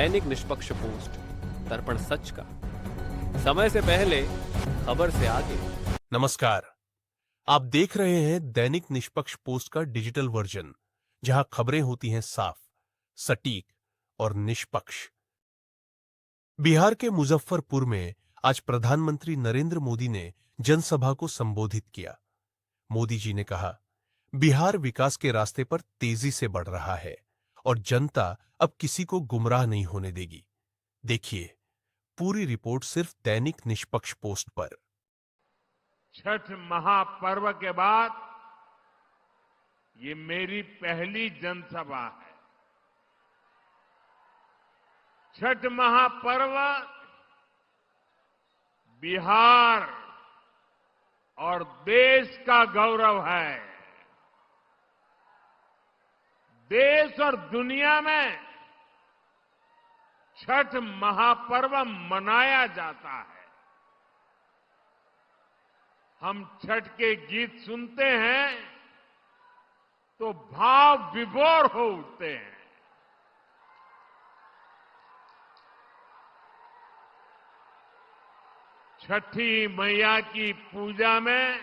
दैनिक निष्पक्ष पोस्ट, दर्पण सच का, समय से पहले, खबर से आगे। नमस्कार, आप देख रहे हैं दैनिक निष्पक्ष पोस्ट का डिजिटल वर्जन, जहां खबरें होती हैं साफ, सटीक और निष्पक्ष। बिहार के मुजफ्फरपुर में आज प्रधानमंत्री नरेंद्र मोदी ने जनसभा को संबोधित किया। मोदी जी ने कहा, बिहार विकास के रास्ते पर तेजी से बढ़ रहा है और जनता अब किसी को गुमराह नहीं होने देगी। देखिए पूरी रिपोर्ट सिर्फ दैनिक निष्पक्ष पोस्ट पर। छठ महापर्व के बाद ये मेरी पहली जनसभा है। छठ महापर्व बिहार और देश का गौरव है। देश और दुनिया में छठ महापर्व मनाया जाता है। हम छठ के गीत सुनते हैं तो भाव विभोर हो उठते हैं। छठी मैया की पूजा में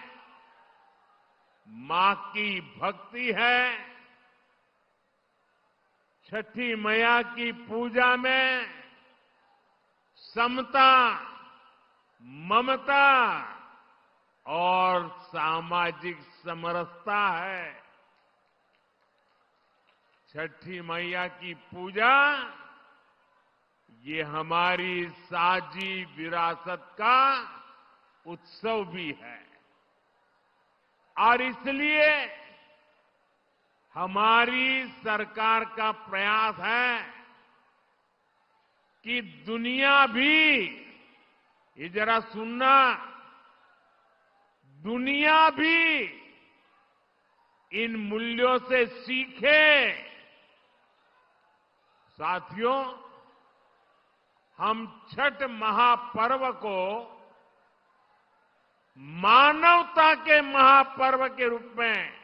मां की भक्ति है। छठी मैया की पूजा में समता, ममता और सामाजिक समरसता है। छठी मैया की पूजा ये हमारी साझी विरासत का उत्सव भी है और इसलिए हमारी सरकार का प्रयास है कि दुनिया भी, ये जरा सुनना, दुनिया भी इन मूल्यों से सीखे। साथियों, हम छठ महापर्व को मानवता के महापर्व के रूप में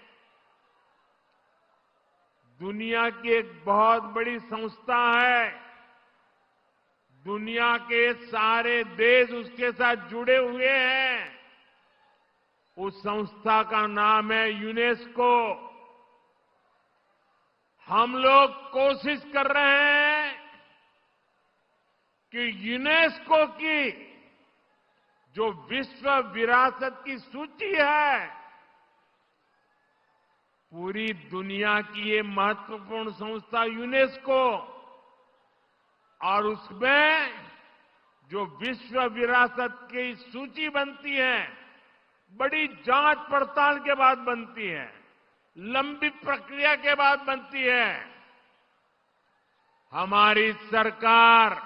दुनिया की एक बहुत बड़ी संस्था है। दुनिया के सारे देश उसके साथ जुड़े हुए हैं। उस संस्था का नाम है यूनेस्को। हम लोग कोशिश कर रहे हैं कि यूनेस्को की जो विश्व विरासत की सूची है, पूरी दुनिया की ये महत्वपूर्ण संस्था यूनेस्को, और उसमें जो विश्व विरासत की सूची बनती है, बड़ी जांच पड़ताल के बाद बनती है, लंबी प्रक्रिया के बाद बनती है। हमारी सरकार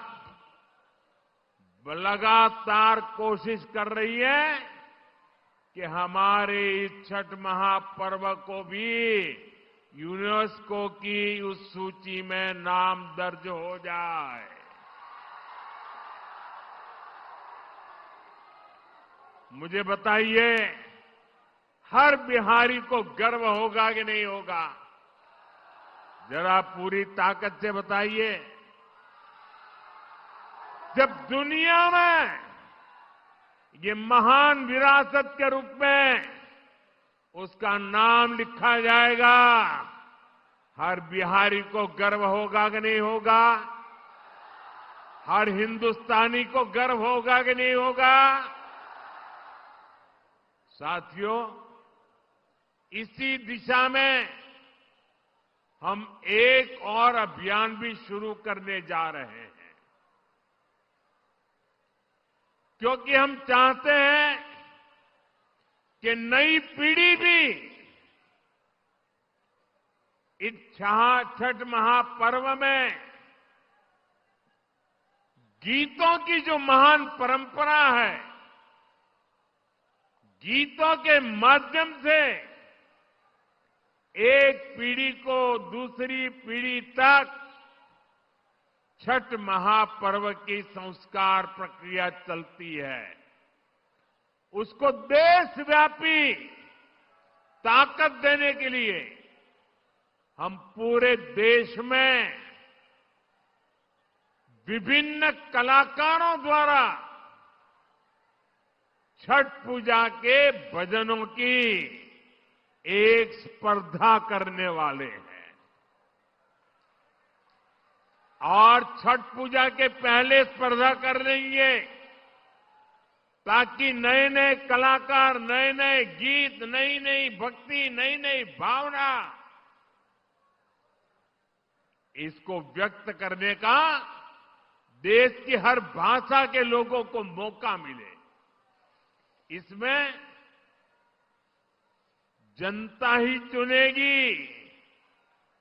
लगातार कोशिश कर रही है कि हमारे इस छठ महापर्व को भी यूनेस्को की उस सूची में नाम दर्ज हो जाए। मुझे बताइए, हर बिहारी को गर्व होगा कि नहीं होगा? जरा पूरी ताकत से बताइए। जब दुनिया में ये महान विरासत के रूप में उसका नाम लिखा जाएगा, हर बिहारी को गर्व होगा कि नहीं होगा? हर हिंदुस्तानी को गर्व होगा कि नहीं होगा? साथियों, इसी दिशा में हम एक और अभियान भी शुरू करने जा रहे हैं, क्योंकि हम चाहते हैं कि नई पीढ़ी भी इस छठ महापर्व में गीतों की जो महान परंपरा है, गीतों के माध्यम से एक पीढ़ी को दूसरी पीढ़ी तक छठ महापर्व की संस्कार प्रक्रिया चलती है। उसको देशव्यापी ताकत देने के लिए हम पूरे देश में विभिन्न कलाकारों द्वारा छठ पूजा के भजनों की एक स्पर्धा करने वाले हैं और छठ पूजा के पहले स्पर्धा कर लेंगे ताकि नए नए कलाकार, नए नए गीत, नई नई भक्ति, नई नई भावना, इसको व्यक्त करने का देश की हर भाषा के लोगों को मौका मिले। इसमें जनता ही चुनेगी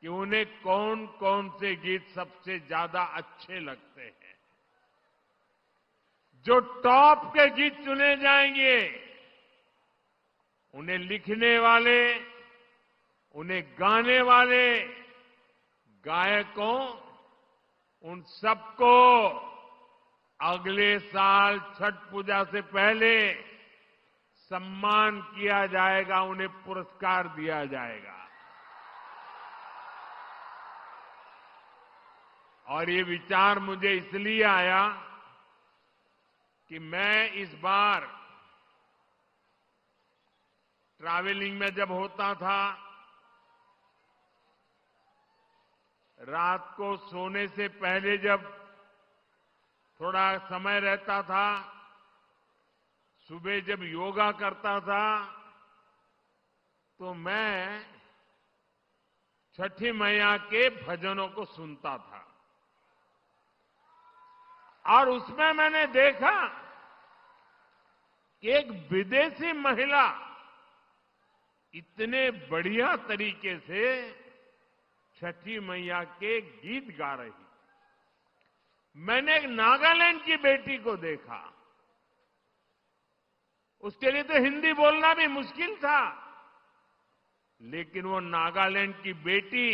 कि उन्हें कौन कौन से गीत सबसे ज्यादा अच्छे लगते हैं। जो टॉप के गीत चुने जाएंगे, उन्हें लिखने वाले, उन्हें गाने वाले गायकों, उन सबको अगले साल छठ पूजा से पहले सम्मान किया जाएगा, उन्हें पुरस्कार दिया जाएगा। और ये विचार मुझे इसलिए आया कि मैं इस बार ट्रैवलिंग में जब होता था, रात को सोने से पहले जब थोड़ा समय रहता था, सुबह जब योगा करता था, तो मैं छठी मैया के भजनों को सुनता था और उसमें मैंने देखा कि एक विदेशी महिला इतने बढ़िया तरीके से छठी मैया के गीत गा रही। मैंने एक नागालैंड की बेटी को देखा, उसके लिए तो हिंदी बोलना भी मुश्किल था, लेकिन वो नागालैंड की बेटी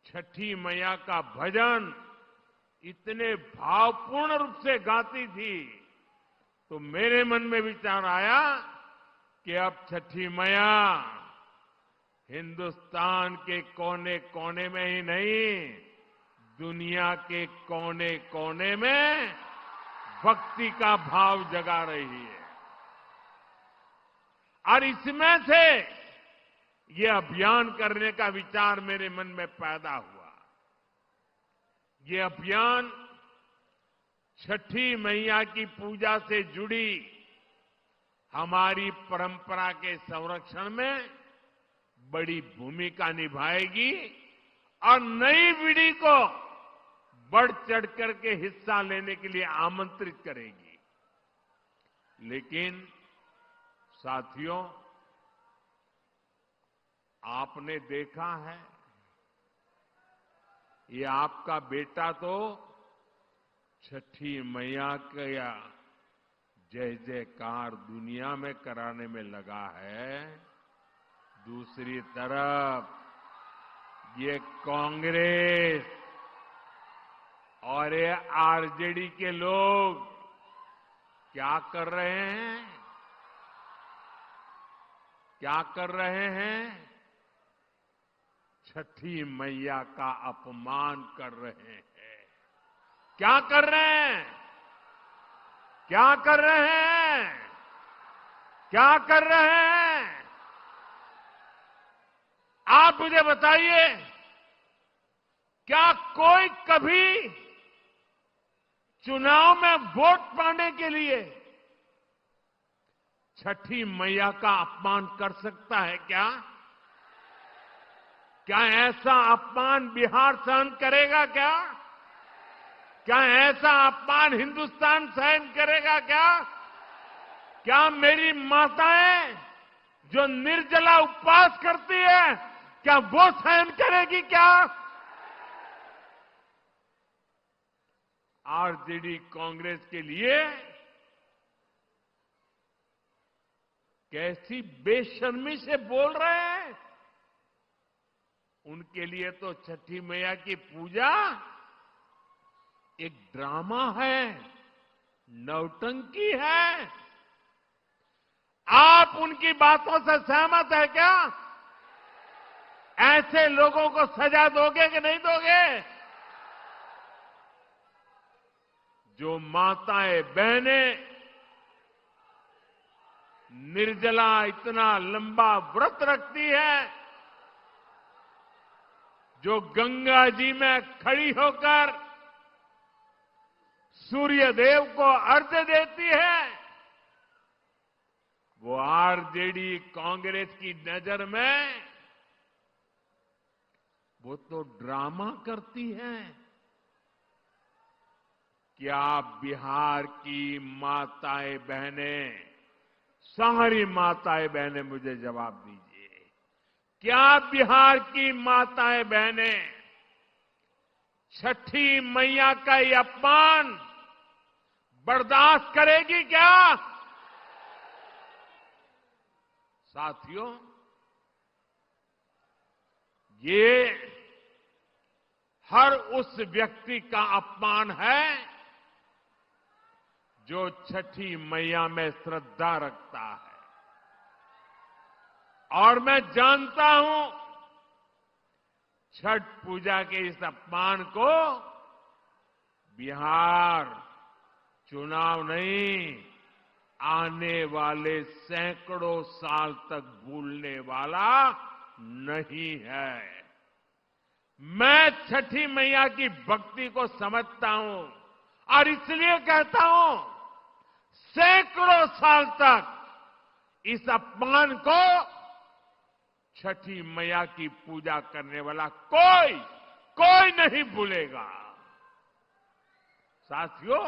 छठी मैया का भजन इतने भावपूर्ण रूप से गाती थी, तो मेरे मन में विचार आया कि अब छठी मैया हिंदुस्तान के कोने कोने में ही नहीं, दुनिया के कोने कोने में भक्ति का भाव जगा रही है। और इसमें से ये अभियान करने का विचार मेरे मन में पैदा हुआ। ये अभियान छठी मैया की पूजा से जुड़ी हमारी परंपरा के संरक्षण में बड़ी भूमिका निभाएगी और नई पीढ़ी को बढ़ चढ़ करके हिस्सा लेने के लिए आमंत्रित करेगी। लेकिन साथियों, आपने देखा है, ये आपका बेटा तो छठी मैया का जय जयकार दुनिया में कराने में लगा है। दूसरी तरफ ये कांग्रेस और ये आरजेडी के लोग क्या कर रहे हैं? क्या कर रहे हैं? छठी मैया का अपमान कर रहे हैं। क्या कर रहे हैं? क्या कर रहे हैं? क्या कर रहे हैं? आप मुझे बताइए, क्या कोई कभी चुनाव में वोट पाने के लिए छठी मैया का अपमान कर सकता है क्या? क्या ऐसा अपमान बिहार सहन करेगा क्या? क्या ऐसा अपमान हिंदुस्तान सहन करेगा क्या? क्या मेरी माताएं जो निर्जला उपवास करती है, क्या वो सहन करेगी क्या? आरजेडी कांग्रेस के लिए कैसी बेशर्मी से बोल रहे हैं। उनके लिए तो छठी मैया की पूजा एक ड्रामा है, नौटंकी है। आप उनकी बातों से सहमत है क्या? ऐसे लोगों को सजा दोगे कि नहीं दोगे? जो माताएं बहनें निर्जला इतना लंबा व्रत रखती है, जो गंगा जी में खड़ी होकर सूर्य देव को अर्घ्य देती है, वो आरजेडी कांग्रेस की नजर में वो तो ड्रामा करती है। क्या बिहार की माताएं बहनें, सारी माताएं बहनें मुझे जवाब दीजिए, क्या बिहार की माताएं बहनें छठी मैया का ये अपमान बर्दाश्त करेगी क्या? साथियों, ये हर उस व्यक्ति का अपमान है जो छठी मैया में श्रद्धा रखता है। और मैं जानता हूं छठ पूजा के इस अपमान को बिहार चुनाव नहीं, आने वाले सैकड़ों साल तक भूलने वाला नहीं है। मैं छठी मैया की भक्ति को समझता हूं और इसलिए कहता हूं, सैकड़ों साल तक इस अपमान को छठी मैया की पूजा करने वाला कोई नहीं भूलेगा। साथियों,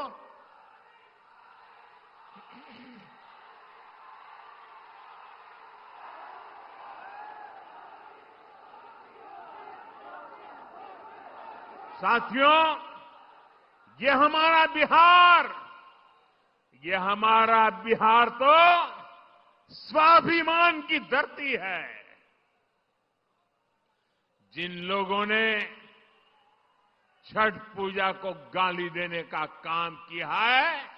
ये हमारा बिहार तो स्वाभिमान की धरती है। जिन लोगों ने छठ पूजा को गाली देने का काम किया है,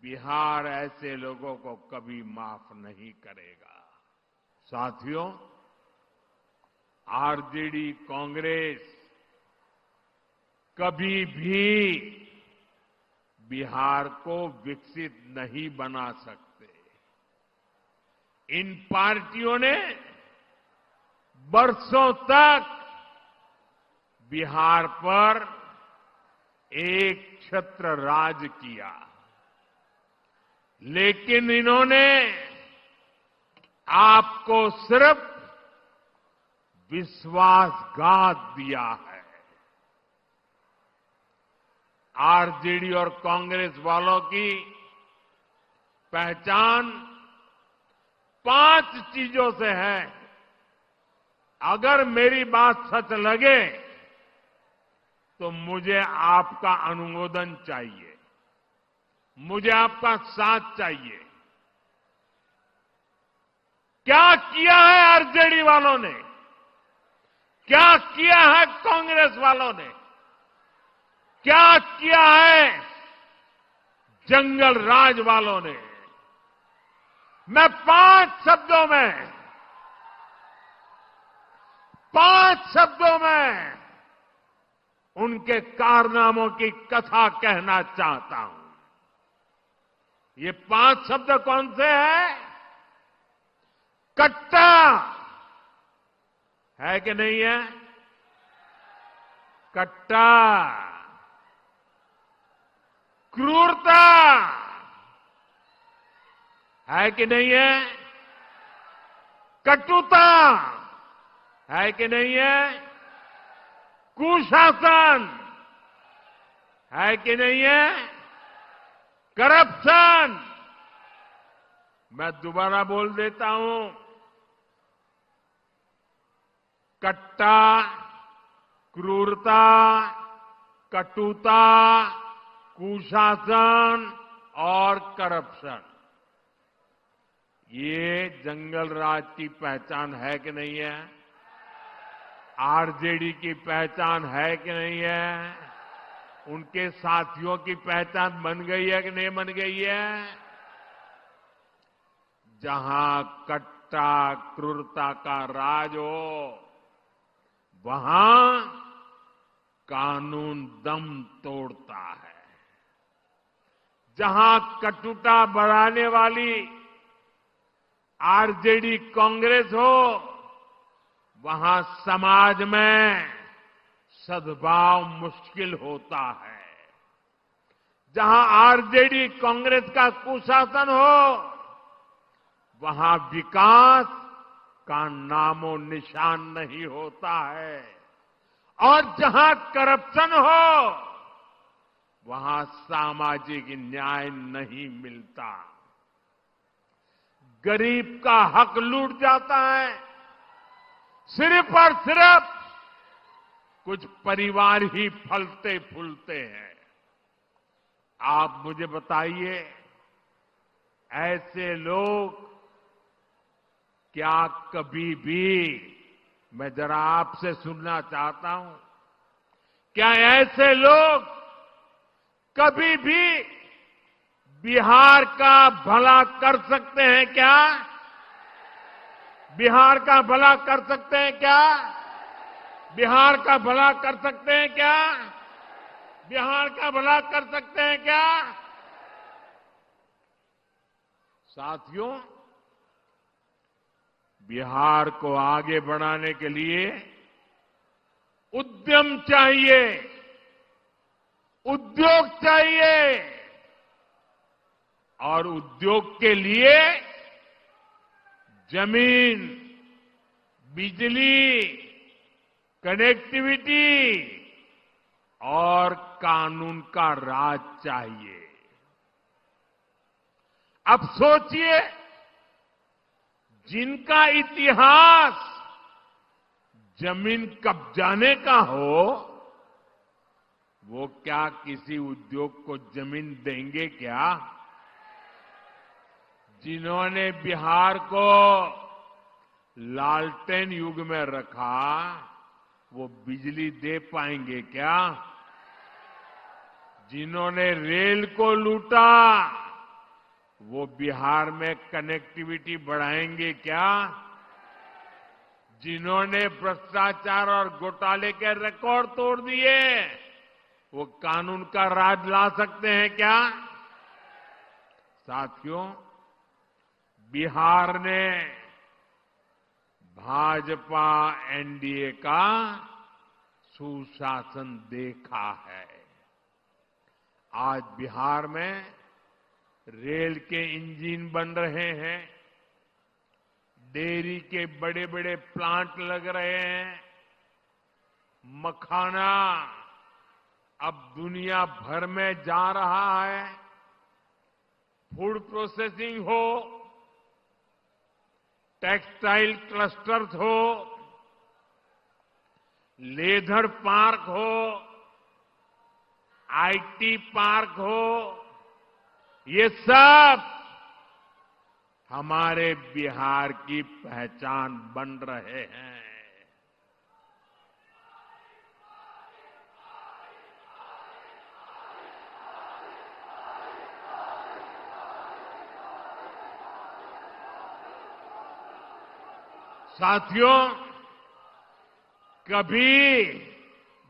बिहार ऐसे लोगों को कभी माफ नहीं करेगा। साथियों, आरजेडी कांग्रेस कभी भी बिहार को विकसित नहीं बना सकते। इन पार्टियों ने बरसों तक बिहार पर एक छत्र राज किया, लेकिन इन्होंने आपको सिर्फ विश्वासघात दिया है। आरजेडी और कांग्रेस वालों की पहचान 5 चीजों से है। अगर मेरी बात सच लगे तो मुझे आपका अनुमोदन चाहिए, मुझे आपका साथ चाहिए। क्या किया है आरजेडी वालों ने? क्या किया है कांग्रेस वालों ने? क्या किया है जंगल राज वालों ने? मैं 5 शब्दों में उनके कारनामों की कथा कहना चाहता हूं। ये 5 शब्द कौन से हैं? कट्टा है कि नहीं है? कट्टा, क्रूरता है कि नहीं है? कटुता है कि नहीं है? कुशासन है कि नहीं है? करप्शन, मैं दोबारा बोल देता हूं, कट्टा, क्रूरता, कटुता, कुशासन और करप्शन, ये जंगल राज की पहचान है कि नहीं है? आरजेडी की पहचान है कि नहीं है? उनके साथियों की पहचान बन गई है कि नहीं बन गई है? जहां कट्टा क्रूरता का राज हो, वहां कानून दम तोड़ता है। जहां कटुता बढ़ाने वाली आरजेडी कांग्रेस हो, वहां समाज में सद्भाव मुश्किल होता है। जहां आरजेडी कांग्रेस का कुशासन हो, वहां विकास का नामो निशान नहीं होता है। और जहां करप्शन हो, वहां सामाजिक न्याय नहीं मिलता। गरीब का हक लूट जाता है। सिर्फ और सिर्फ कुछ परिवार ही फलते फूलते हैं। आप मुझे बताइए, ऐसे लोग क्या कभी भी, मैं जरा आपसे सुनना चाहता हूं, क्या ऐसे लोग कभी भी बिहार का भला कर सकते हैं क्या? बिहार का भला कर सकते हैं क्या? बिहार का भला कर सकते हैं क्या? बिहार का भला कर सकते हैं क्या? साथियों, बिहार को आगे बढ़ाने के लिए उद्यम चाहिए, उद्योग चाहिए, और उद्योग के लिए जमीन, बिजली, कनेक्टिविटी और कानून का राज चाहिए। अब सोचिए, जिनका इतिहास जमीन कब्जाने का हो, वो क्या किसी उद्योग को जमीन देंगे क्या? जिन्होंने बिहार को लालटेन युग में रखा, वो बिजली दे पाएंगे क्या? जिन्होंने रेल को लूटा, वो बिहार में कनेक्टिविटी बढ़ाएंगे क्या? जिन्होंने भ्रष्टाचार और घोटाले के रिकॉर्ड तोड़ दिए, वो कानून का राज ला सकते हैं क्या? साथियों, बिहार ने भाजपा एनडीए का सुशासन देखा है। आज बिहार में रेल के इंजन बन रहे हैं, डेयरी के बड़े बड़े प्लांट लग रहे हैं, मखाना अब दुनिया भर में जा रहा है, फूड प्रोसेसिंग हो, टेक्सटाइल क्लस्टर्स हो, लेदर पार्क हो, आईटी पार्क हो, ये सब हमारे बिहार की पहचान बन रहे हैं। साथियों, कभी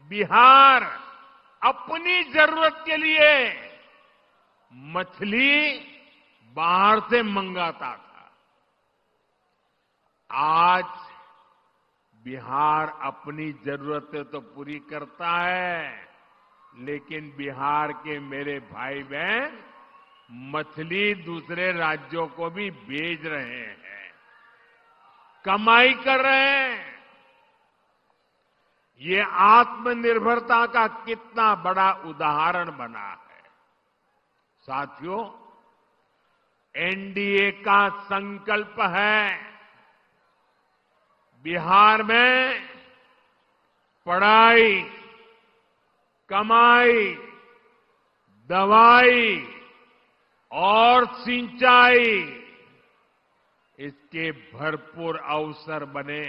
बिहार अपनी जरूरत के लिए मछली बाहर से मंगाता था। आज बिहार अपनी जरूरतें तो पूरी करता है, लेकिन बिहार के मेरे भाई बहन मछली दूसरे राज्यों को भी भेज रहे हैं, कमाई कर रहे हैं। ये आत्मनिर्भरता का कितना बड़ा उदाहरण बना है। साथियों, एनडीए का संकल्प है बिहार में पढ़ाई, कमाई, दवाई और सिंचाई, इसके भरपूर अवसर बने।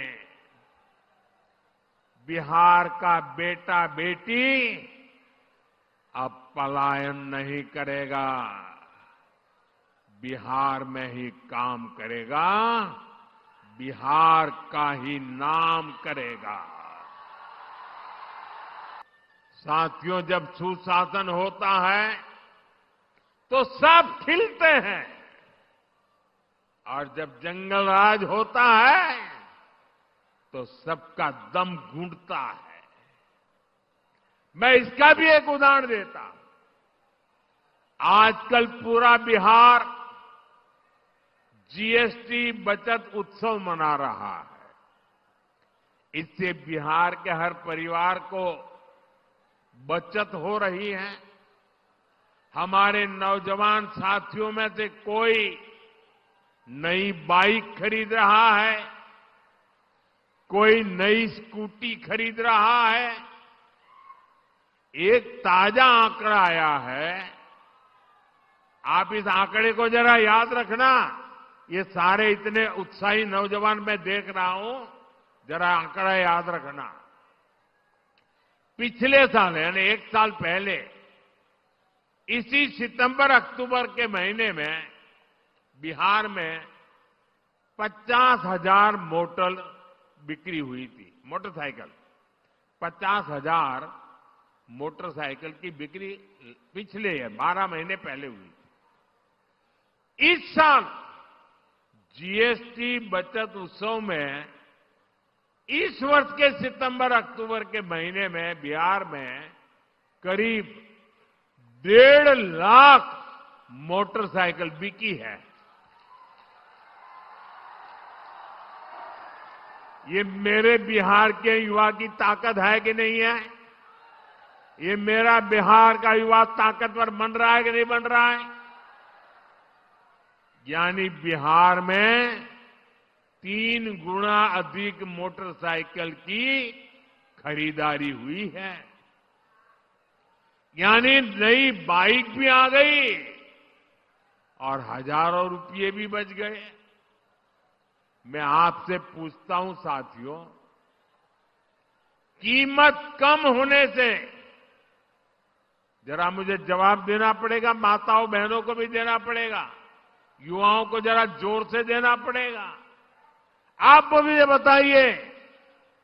बिहार का बेटा बेटी अब पलायन नहीं करेगा, बिहार में ही काम करेगा, बिहार का ही नाम करेगा। साथियों, जब सुशासन होता है तो सब खिलते हैं, और जब जंगल राज होता है तो सबका दम घुटता है। मैं इसका भी एक उदाहरण देता हूं। आजकल पूरा बिहार जीएसटी बचत उत्सव मना रहा है। इससे बिहार के हर परिवार को बचत हो रही है। हमारे नौजवान साथियों में से कोई नई बाइक खरीद रहा है, कोई नई स्कूटी खरीद रहा है। एक ताजा आंकड़ा आया है, आप इस आंकड़े को जरा याद रखना। ये सारे इतने उत्साही नौजवान मैं देख रहा हूं, जरा आंकड़ा याद रखना। पिछले साल यानी एक साल पहले इसी सितंबर अक्टूबर के महीने में बिहार में 50,000 मोटर बिक्री हुई थी। मोटरसाइकिल 50,000 मोटरसाइकिल की बिक्री पिछले 12 महीने पहले हुई थी। इस साल जीएसटी बचत उत्सव में इस वर्ष के सितंबर अक्टूबर के महीने में बिहार में करीब 1.5 लाख मोटरसाइकिल बिकी है। ये मेरे बिहार के युवा की ताकत है कि नहीं है? ये मेरा बिहार का युवा ताकतवर बन रहा है कि नहीं बन रहा है? यानी बिहार में 3 गुना अधिक मोटरसाइकिल की खरीदारी हुई है। यानी नई बाइक भी आ गई और हजारों रुपये भी बच गए। मैं आपसे पूछता हूं साथियों, कीमत कम होने से, जरा मुझे जवाब देना पड़ेगा, माताओं बहनों को भी देना पड़ेगा, युवाओं को जरा जोर से देना पड़ेगा। आप मुझे बताइए,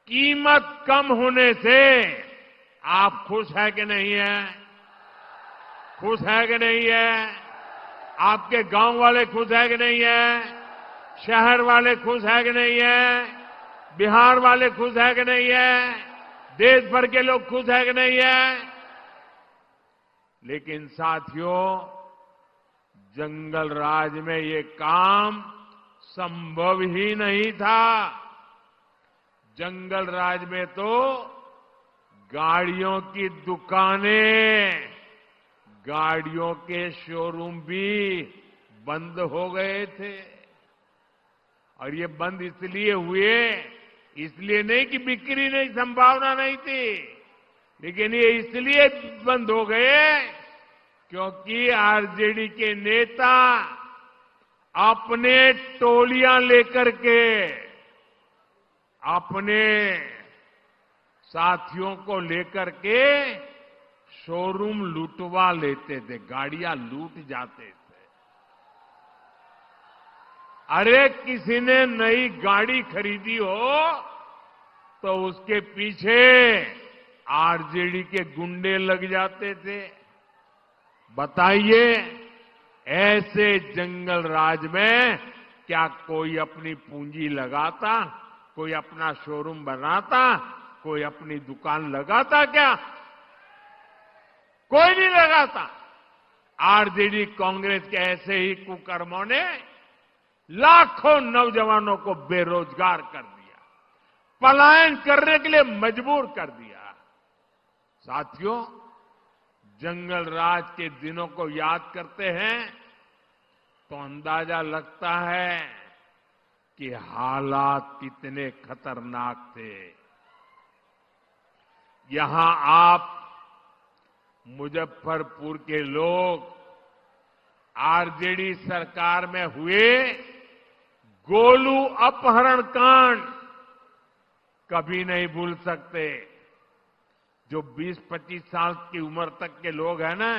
कीमत कम होने से आप खुश है कि नहीं है? खुश है कि नहीं है? आपके गांव वाले खुश है कि नहीं है? शहर वाले खुश है कि नहीं है? बिहार वाले खुश है कि नहीं है? देश भर के लोग खुश है कि नहीं है? लेकिन साथियों, जंगल राज में ये काम संभव ही नहीं था। जंगल राज में तो गाड़ियों की दुकानें, गाड़ियों के शोरूम भी बंद हो गए थे। और ये बंद इसलिए हुए, इसलिए नहीं कि बिक्री नहीं, संभावना नहीं थी, लेकिन ये इसलिए बंद हो गए क्योंकि आरजेडी के नेता अपने टोलियां लेकर के अपने साथियों को लेकर के शोरूम लूटवा लेते थे, गाड़ियां लूट जाते थे। अरे किसी ने नई गाड़ी खरीदी हो तो उसके पीछे आरजेडी के गुंडे लग जाते थे। बताइए, ऐसे जंगल राज में क्या कोई अपनी पूंजी लगाता? कोई अपना शोरूम बनाता? कोई अपनी दुकान लगाता क्या? कोई नहीं लगाता। आरजेडी कांग्रेस के ऐसे ही कुकर्मों ने लाखों नौजवानों को बेरोजगार कर दिया, पलायन करने के लिए मजबूर कर दिया। साथियों, जंगल राज के दिनों को याद करते हैं तो अंदाजा लगता है कि हालात कितने खतरनाक थे। यहां आप मुजफ्फरपुर के लोग आरजेडी सरकार में हुए गोलू अपहरण कांड कभी नहीं भूल सकते। जो 20-25 साल की उम्र तक के लोग हैं ना,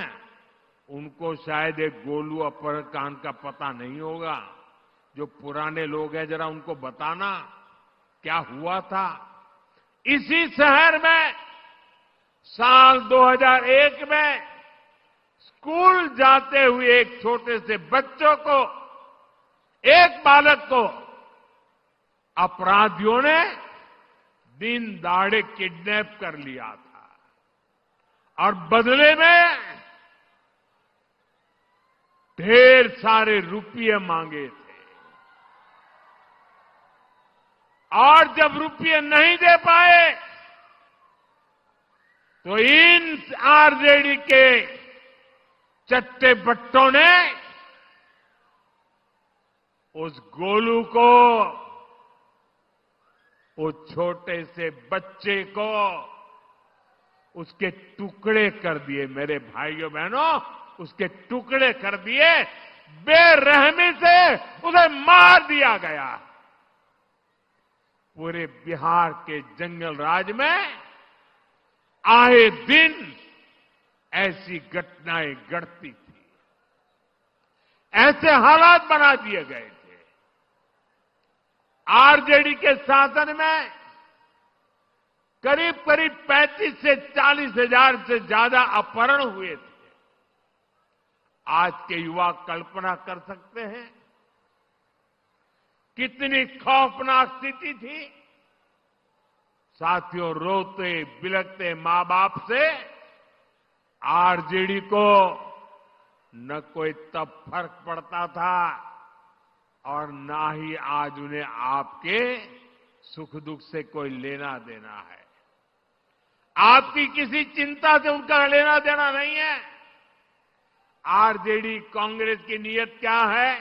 उनको शायद एक गोलू अपहरण कांड का पता नहीं होगा। जो पुराने लोग हैं, जरा उनको बताना क्या हुआ था। इसी शहर में साल 2001 में स्कूल जाते हुए एक छोटे से बच्चों को, एक बालक को अपराधियों ने दिन दहाड़े किडनैप कर लिया था और बदले में ढेर सारे रुपये मांगे थे। और जब रुपये नहीं दे पाए तो इन आरजेडी के चट्टे बट्टों ने उस गोलू को, उस छोटे से बच्चे को उसके टुकड़े कर दिए। मेरे भाइयों बहनों, उसके टुकड़े कर दिए, बेरहमी से उसे मार दिया गया। पूरे बिहार के जंगल राज में आए दिन ऐसी घटनाएं घटती थी, ऐसे हालात बना दिए गए थे। आरजेडी के शासन में करीब करीब 35 से 40 हजार से ज्यादा अपहरण हुए थे। आज के युवा कल्पना कर सकते हैं कितनी खौफनाक स्थिति थी। साथियों, रोते बिलखते मां बाप से आरजेडी को न कोई तब फर्क पड़ता था और ना ही आज उन्हें आपके सुख दुख से कोई लेना देना है। आपकी किसी चिंता से उनका लेना देना नहीं है। आरजेडी कांग्रेस की नीयत क्या है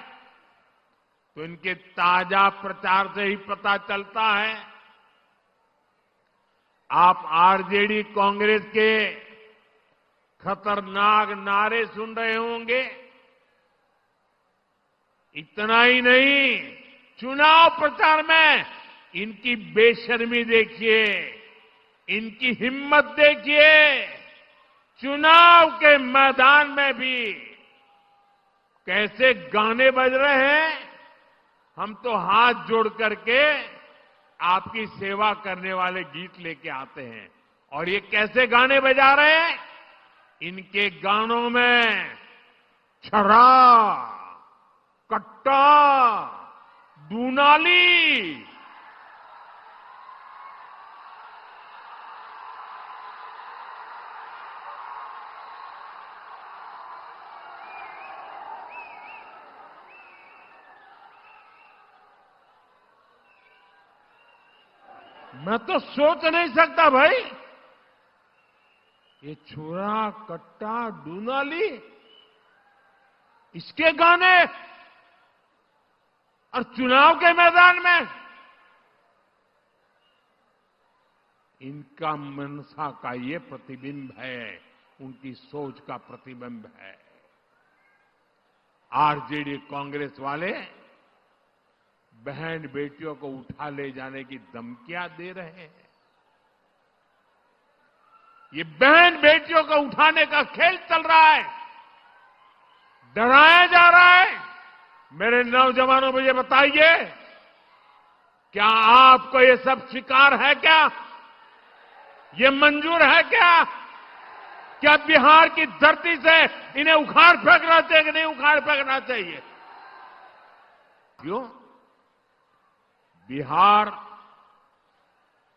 तो इनके ताजा प्रचार से ही पता चलता है। आप आरजेडी कांग्रेस के खतरनाक नारे सुन रहे होंगे। इतना ही नहीं, चुनाव प्रचार में इनकी बेशर्मी देखिए, इनकी हिम्मत देखिए। चुनाव के मैदान में भी कैसे गाने बज रहे हैं। हम तो हाथ जोड़ करके आपकी सेवा करने वाले गीत लेके आते हैं, और ये कैसे गाने बजा रहे हैं। इनके गानों में छरा, कट्टा, दूनाली, मैं तो सोच नहीं सकता भाई, ये छुरा, कट्टा, डूनाली, इसके गाने और चुनाव के मैदान में। इनका मनसा का ये प्रतिबिंब है, उनकी सोच का प्रतिबिंब है। आरजेडी कांग्रेस वाले बहन बेटियों को उठा ले जाने की धमकियां दे रहे हैं। ये बहन बेटियों को उठाने का खेल चल रहा है, डराया जा रहा है। मेरे नौजवानों, मुझे बताइए, क्या आपको ये सब स्वीकार है? क्या ये मंजूर है? क्या बिहार की धरती से इन्हें उखाड़ फेंकना चाहिए कि नहीं उखाड़ फेंकना चाहिए? क्यों? बिहार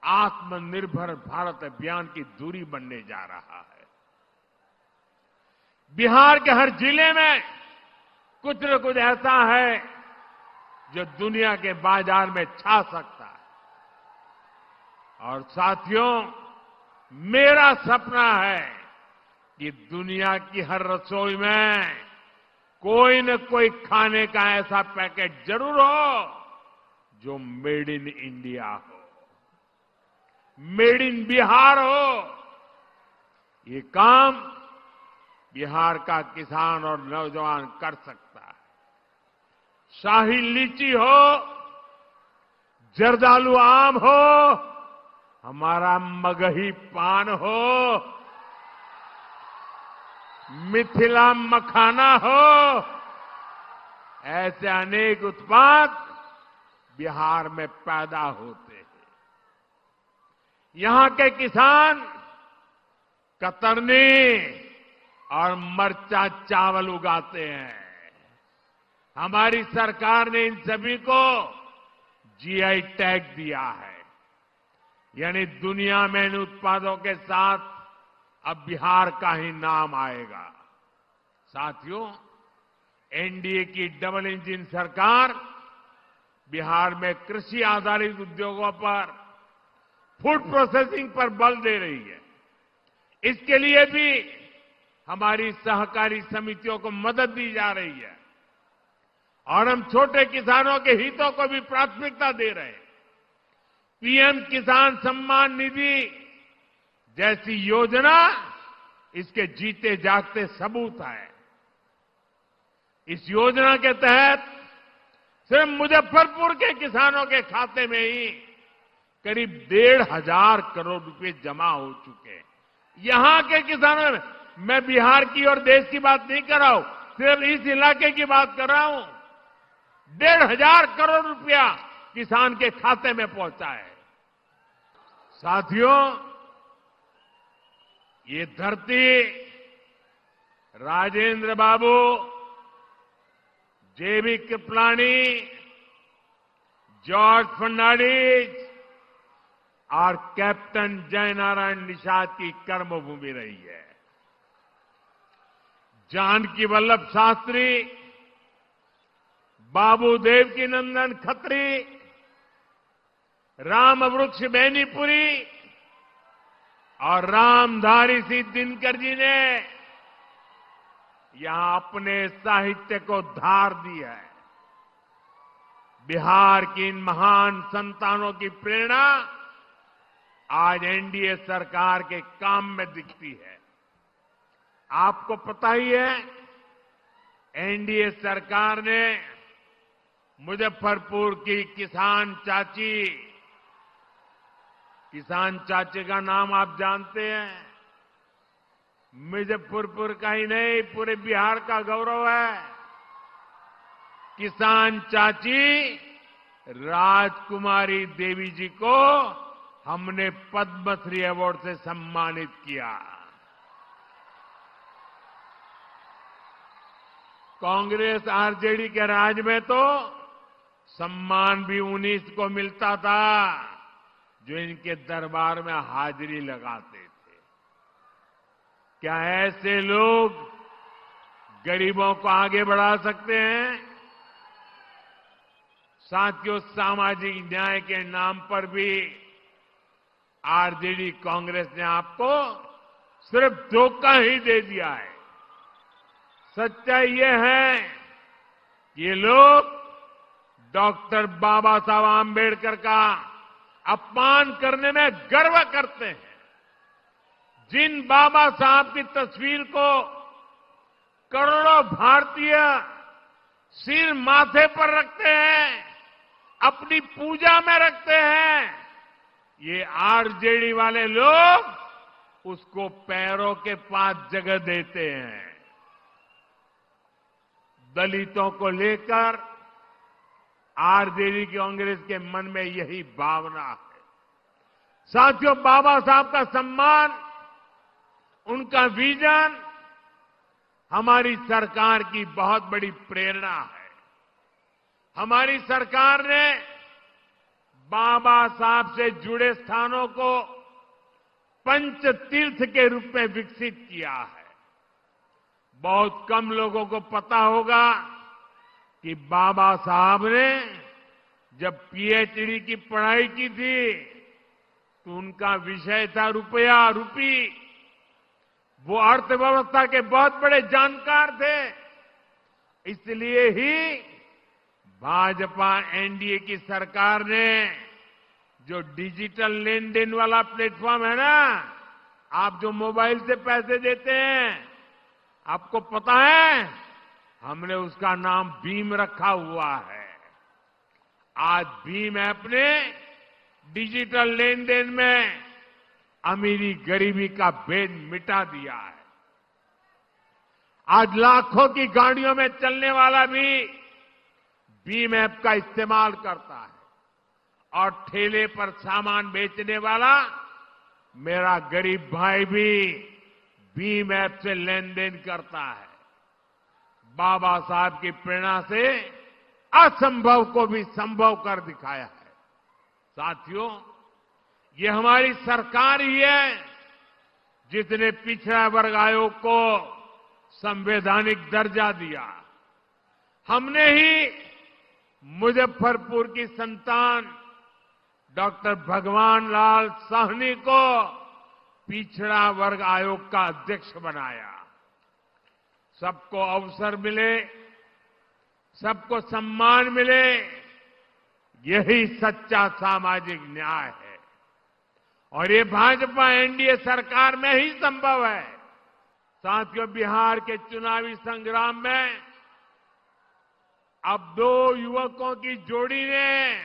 आत्मनिर्भर भारत अभियान की धुरी बनने जा रहा है। बिहार के हर जिले में कुछ न कुछ ऐसा है जो दुनिया के बाजार में छा सकता है। और साथियों, मेरा सपना है कि दुनिया की हर रसोई में कोई न कोई खाने का ऐसा पैकेट जरूर हो जो मेड इन इंडिया हो, मेड इन बिहार हो। ये काम बिहार का किसान और नौजवान कर सकता है। शाही लीची हो, जर्दालू आम हो, हमारा मगही पान हो, मिथिला मखाना हो, ऐसे अनेक उत्पाद बिहार में पैदा होते हैं। यहां के किसान कतरनी, और मरचा चावल उगाते हैं। हमारी सरकार ने इन सभी को जीआई टैग दिया है, यानी दुनिया में इन उत्पादों के साथ अब बिहार का ही नाम आएगा। साथियों, एनडीए की डबल इंजन सरकार बिहार में कृषि आधारित उद्योगों पर, फूड प्रोसेसिंग पर बल दे रही है। इसके लिए भी हमारी सहकारी समितियों को मदद दी जा रही है और हम छोटे किसानों के हितों को भी प्राथमिकता दे रहे हैं। पीएम किसान सम्मान निधि जैसी योजना इसके जीते जागते सबूत है। इस योजना के तहत सिर्फ मुजफ्फरपुर के किसानों के खाते में ही करीब 1,500 करोड़ रुपए जमा हो चुके हैं। यहां के किसानों में, मैं बिहार की और देश की बात नहीं कर रहा हूं, सिर्फ इस इलाके की बात कर रहा हूं। 1,500 करोड़ रुपया किसान के खाते में पहुंचा है। साथियों, ये धरती राजेंद्र बाबू, जेबी कृपलानी, जॉर्ज फर्नांडिस और कैप्टन जयनारायण निषाद की कर्मभूमि रही है। जानकी वल्लभ शास्त्री, बाबू देवकी नंदन खत्री, राम वृक्ष बेनीपुरी और रामधारी सिंह दिनकर जी ने यहां अपने साहित्य को धार दी है। बिहार की इन महान संतानों की प्रेरणा आज एनडीए सरकार के काम में दिखती है। आपको पता ही है, एनडीए सरकार ने मुजफ्फरपुर की किसान चाची का नाम आप जानते हैं। मुजफ्फरपुर का ही नहीं, पूरे बिहार का गौरव है। किसान चाची राजकुमारी देवी जी को हमने पद्मश्री अवार्ड से सम्मानित किया। कांग्रेस आरजेडी के राज में तो सम्मान भी उन्हीं को मिलता था जो इनके दरबार में हाजिरी लगाते थे। क्या ऐसे लोग गरीबों को आगे बढ़ा सकते हैं? साथियों, सामाजिक न्याय के नाम पर भी आरजेडी कांग्रेस ने आपको सिर्फ धोखा ही दे दिया है। सच्चाई ये है कि ये लोग डॉक्टर बाबा साहब आंबेडकर का अपमान करने में गर्व करते हैं। जिन बाबा साहब की तस्वीर को करोड़ों भारतीय सिर माथे पर रखते हैं, अपनी पूजा में रखते हैं, ये आरजेडी वाले लोग उसको पैरों के पास जगह देते हैं। दलितों को लेकर आरजेडी कांग्रेस के मन में यही भावना है। साथियों, बाबा साहब का सम्मान, उनका विजन हमारी सरकार की बहुत बड़ी प्रेरणा है। हमारी सरकार ने बाबा साहब से जुड़े स्थानों को पंच तीर्थ के रूप में विकसित किया है। बहुत कम लोगों को पता होगा कि बाबा साहब ने जब पीएचडी की पढ़ाई की थी तो उनका विषय था रुपया रूपी। वो अर्थव्यवस्था के बहुत बड़े जानकार थे। इसलिए ही भाजपा एनडीए की सरकार ने जो डिजिटल लेन देन वाला प्लेटफॉर्म है ना, आप जो मोबाइल से पैसे देते हैं, आपको पता है हमने उसका नाम भीम रखा हुआ है। आज भीम ऐप ने डिजिटल लेन देन में अमीरी गरीबी का भेद मिटा दिया है। आज लाखों की गाड़ियों में चलने वाला भी भीम ऐप का इस्तेमाल करता है और ठेले पर सामान बेचने वाला मेरा गरीब भाई भी भीम ऐप से लेन देन करता है। बाबा साहब की प्रेरणा से असंभव को भी संभव कर दिखाया है। साथियों, ये हमारी सरकार ही है जिसने पिछड़ा वर्ग आयोग को संवैधानिक दर्जा दिया। हमने ही मुजफ्फरपुर की संतान डॉक्टर भगवान लाल साहनी को पिछड़ा वर्ग आयोग का अध्यक्ष बनाया। सबको अवसर मिले, सबको सम्मान मिले, यही सच्चा सामाजिक न्याय है और ये भाजपा एनडीए सरकार में ही संभव है। साथियों, बिहार के चुनावी संग्राम में अब दो युवकों की जोड़ी ने,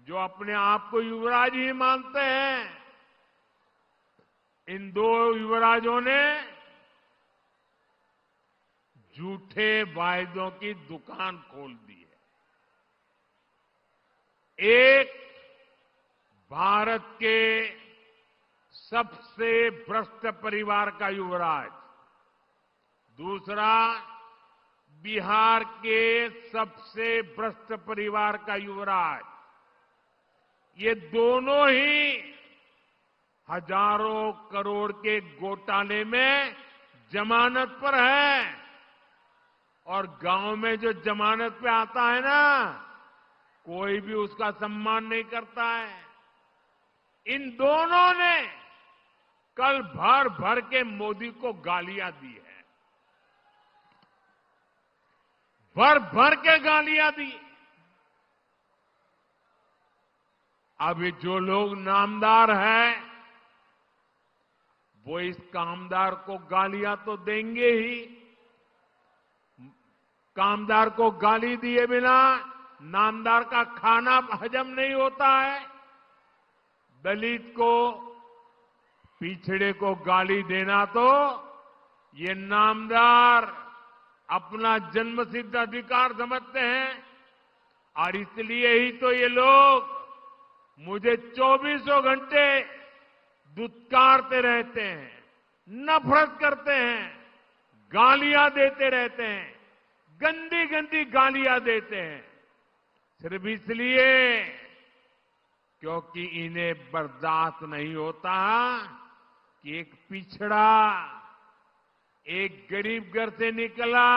जो अपने आप को युवराज ही मानते हैं, इन दो युवराजों ने झूठे वायदों की दुकान खोल दी है। एक भारत के सबसे भ्रष्ट परिवार का युवराज, दूसरा बिहार के सबसे भ्रष्ट परिवार का युवराज। ये दोनों ही हजारों करोड़ के घोटाले में जमानत पर है और गांव में जो जमानत पे आता है ना, कोई भी उसका सम्मान नहीं करता है। इन दोनों ने कल भर भर के मोदी को गालियां दी है, भर भर के गालियां दी। अभी जो लोग नामदार हैं वो इस कामदार को गालियां तो देंगे ही। कामदार को गाली दिए बिना नामदार का खाना हजम नहीं होता है। दलित को, पिछड़े को गाली देना तो ये नामदार अपना जन्मसिद्ध अधिकार समझते हैं और इसलिए ही तो ये लोग मुझे 24 घंटे दुत्कारते रहते हैं, नफरत करते हैं, गालियां देते रहते हैं, गंदी गंदी गालियां देते हैं, सिर्फ इसलिए क्योंकि इन्हें बर्दाश्त नहीं होता कि एक पिछड़ा, एक गरीब घर से निकला,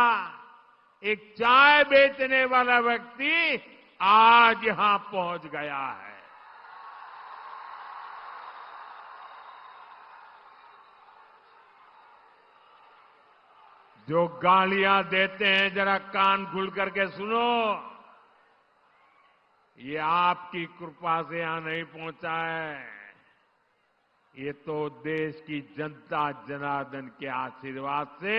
एक चाय बेचने वाला व्यक्ति आज यहां पहुंच गया है। जो गालियां देते हैं, जरा कान खुल करके सुनो। ये आपकी कृपा से यहां नहीं पहुंचा है, ये तो देश की जनता जनार्दन के आशीर्वाद से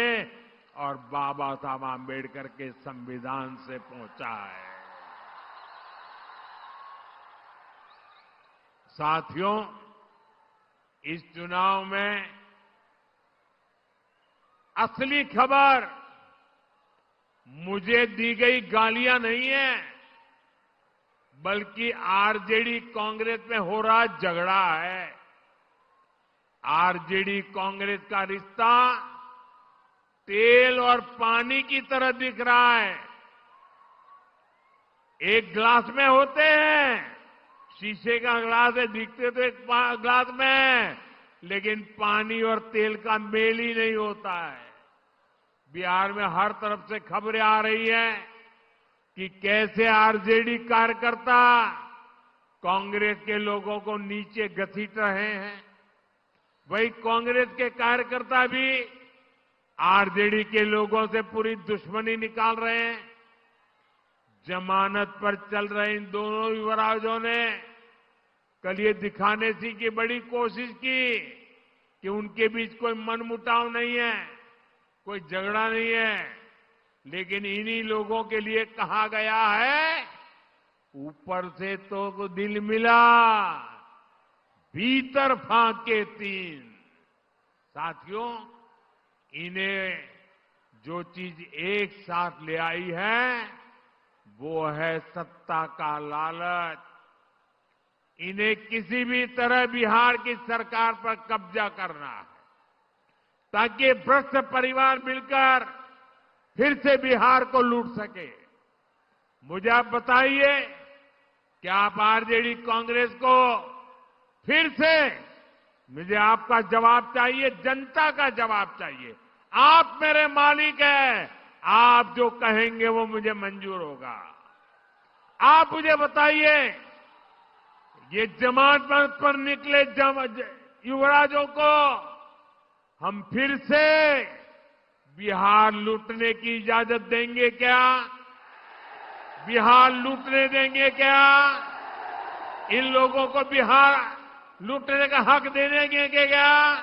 और बाबा साहब आंबेडकर के संविधान से पहुंचा है। साथियों, इस चुनाव में असली खबर मुझे दी गई गालियां नहीं है, बल्कि आरजेडी कांग्रेस में हो रहा झगड़ा है। आरजेडी कांग्रेस का रिश्ता तेल और पानी की तरह दिख रहा है। एक ग्लास में होते हैं, शीशे का ग्लास है, दिखते तो एक ग्लास में, लेकिन पानी और तेल का मेल ही नहीं होता है। बिहार में हर तरफ से खबरें आ रही हैं कि कैसे आरजेडी कार्यकर्ता कांग्रेस के लोगों को नीचे घसीट रहे हैं। वही कांग्रेस के कार्यकर्ता भी आरजेडी के लोगों से पूरी दुश्मनी निकाल रहे हैं। जमानत पर चल रहे इन दोनों युवराजों ने कल ये दिखाने की बड़ी कोशिश की कि उनके बीच कोई मनमुटाव नहीं है, कोई झगड़ा नहीं है, लेकिन इन्हीं लोगों के लिए कहा गया है, ऊपर से तो दिल मिला, भीतर फाके तीन। साथियों, इन्हें जो चीज एक साथ ले आई है वो है सत्ता का लालच। इन्हें किसी भी तरह बिहार की सरकार पर कब्जा करना है, ताकि ये भ्रष्ट परिवार मिलकर फिर से बिहार को लूट सके। मुझे आप बताइए कि आप आरजेडी कांग्रेस को फिर से, मुझे आपका जवाब चाहिए, जनता का जवाब चाहिए। आप मेरे मालिक हैं, आप जो कहेंगे वो मुझे मंजूर होगा। आप मुझे बताइए, ये जमानत पर निकले युवराजों को हम फिर से बिहार लूटने की इजाजत देंगे क्या? बिहार लूटने देंगे क्या? इन लोगों को बिहार लूटने का हक दे देंगे क्या?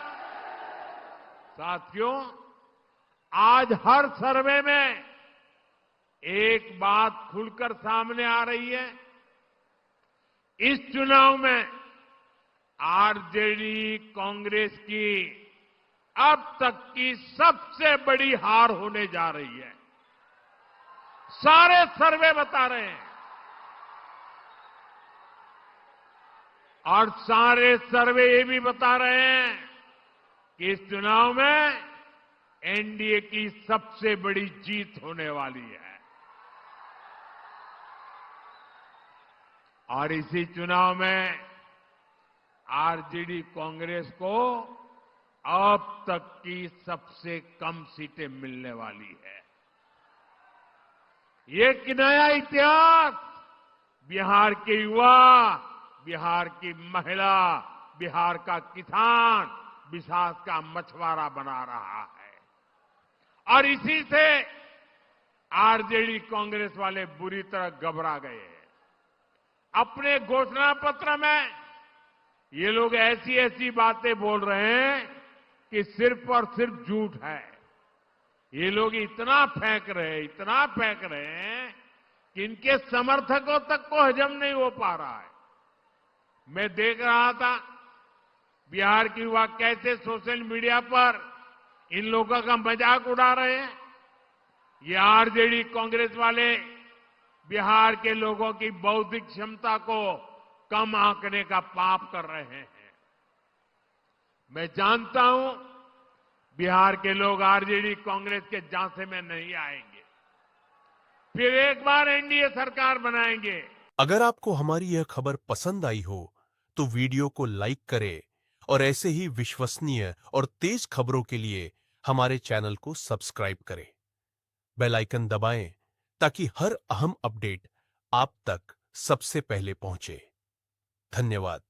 साथियों, आज हर सर्वे में एक बात खुलकर सामने आ रही है। इस चुनाव में आरजेडी कांग्रेस की अब तक की सबसे बड़ी हार होने जा रही है। सारे सर्वे बता रहे हैं और सारे सर्वे ये भी बता रहे हैं कि इस चुनाव में एनडीए की सबसे बड़ी जीत होने वाली है। और इसी चुनाव में आरजेडी कांग्रेस को अब तक की सबसे कम सीटें मिलने वाली है। ये एक नया इतिहास बिहार के युवा, बिहार की महिला, बिहार का किसान, बिहार का मछुआरा बना रहा है। और इसी से आरजेडी कांग्रेस वाले बुरी तरह घबरा गए हैं। अपने घोषणा पत्र में ये लोग ऐसी ऐसी बातें बोल रहे हैं कि सिर्फ और सिर्फ झूठ है। ये लोग इतना फेंक रहे हैं कि इनके समर्थकों तक को हजम नहीं हो पा रहा है। मैं देख रहा था बिहार के युवा कैसे सोशल मीडिया पर इन लोगों का मजाक उड़ा रहे हैं। ये आरजेडी कांग्रेस वाले बिहार के लोगों की बौद्धिक क्षमता को कम आंकने का पाप कर रहे हैं। मैं जानता हूं बिहार के लोग आरजेडी कांग्रेस के झांसे में नहीं आएंगे, फिर एक बार एनडीए सरकार बनाएंगे। अगर आपको हमारी यह खबर पसंद आई हो तो वीडियो को लाइक करें और ऐसे ही विश्वसनीय और तेज खबरों के लिए हमारे चैनल को सब्सक्राइब करें। बेल आइकन दबाएं ताकि हर अहम अपडेट आप तक सबसे पहले पहुंचे। धन्यवाद।